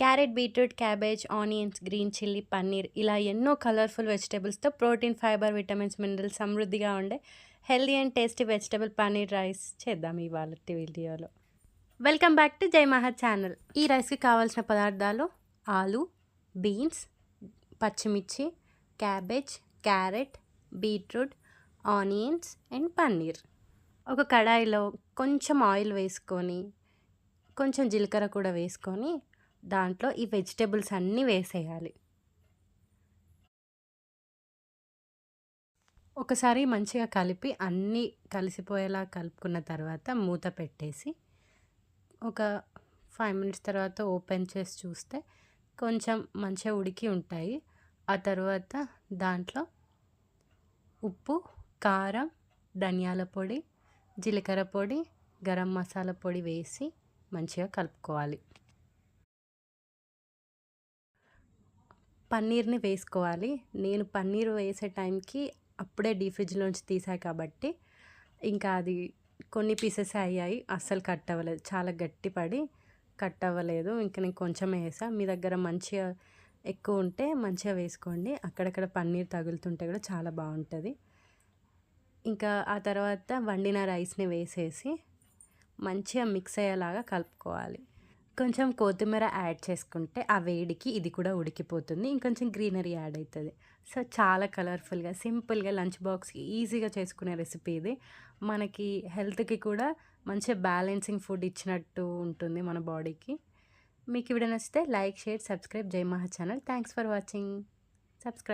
Carrot, beetroot, cabbage, onions, green chilli, paneer ఇలా ఎన్నో colourful వెజిటబుల్స్‌తో ప్రోటీన్, ఫైబర్, విటమిన్స్, మినరల్స్ సమృద్ధిగా ఉండే healthy and tasty vegetable paneer rice చేద్దాం ఇవాళటి వీడియోలో. వెల్కమ్ బ్యాక్ టు జై మహా ఛానల్. ఈ రైస్‌కి కావాల్సిన పదార్థాలు ఆలు, బీన్స్, పచ్చిమిర్చి, cabbage, carrot, beetroot, onions and paneer. ఒక కడాయిలో కొంచెం ఆయిల్ వేసుకొని, కొంచెం జీలకర్ర కూడా వేసుకొని దాంట్లో ఈ వెజిటబుల్స్ అన్నీ వేసేయాలి. ఒకసారి మంచిగా కలిపి అన్నీ కలిసిపోయేలా కలుపుకున్న తర్వాత మూత పెట్టేసి ఒక 5 మినిట్స్ తర్వాత ఓపెన్ చేసి చూస్తే కొంచెం మంచిగా ఉడికి ఉంటాయి. ఆ తర్వాత దాంట్లో ఉప్పు, కారం, ధనియాల పొడి, జీలకర్ర పొడి, గరం మసాలా పొడి వేసి మంచిగా కలుపుకోవాలి. పన్నీర్‌ని వేసుకోవాలి. నేను పన్నీర్ వేసే టైంకి అప్పుడే డీప్ ఫ్రిడ్జ్‌లోంచి తీసా కాబట్టి ఇంకా అది కొన్ని పీసెసే అయ్యాయి. అస్సలు కట్ అవ్వలేదు. చాలా గట్టి పడి కట్ అవ్వలేదు. ఇంక నేను కొంచెమే ఏసా. మీ దగ్గర మంచిగా ఎక్కువ ఉంటే మంచిగా వేసుకోండి. అక్కడక్కడ పన్నీర్ తగులుతుంటే కూడా చాలా బావుంటది. ఇంకా ఆ తర్వాత వండిన రైస్‌ని వేసేసి మంచిగా మిక్స్ అయ్యేలాగా కలుపుకోవాలి. కొంచెం కొత్తిమీర యాడ్ చేసుకుంటే ఆ వేడికి ఇది కూడా ఉడికిపోతుంది. ఇంకొంచెం గ్రీనరీ యాడ్ అయితది. సో, చాలా కలర్‌ఫుల్‌గా, సింపుల్‌గా లంచ్ బాక్స్‌కి ఈజీగా చేసుకునే రెసిపీ ఇది. మనకి హెల్త్‌కి కూడా మంచి బ్యాలెన్సింగ్ ఫుడ్ ఇచ్చినట్టు ఉంటుంది మన బాడీకి. మీకు ఈ వీడియో నచ్చితే లైక్, షేర్, సబ్స్క్రైబ్ జై మహా channel. Thanks for watching. Subscribe.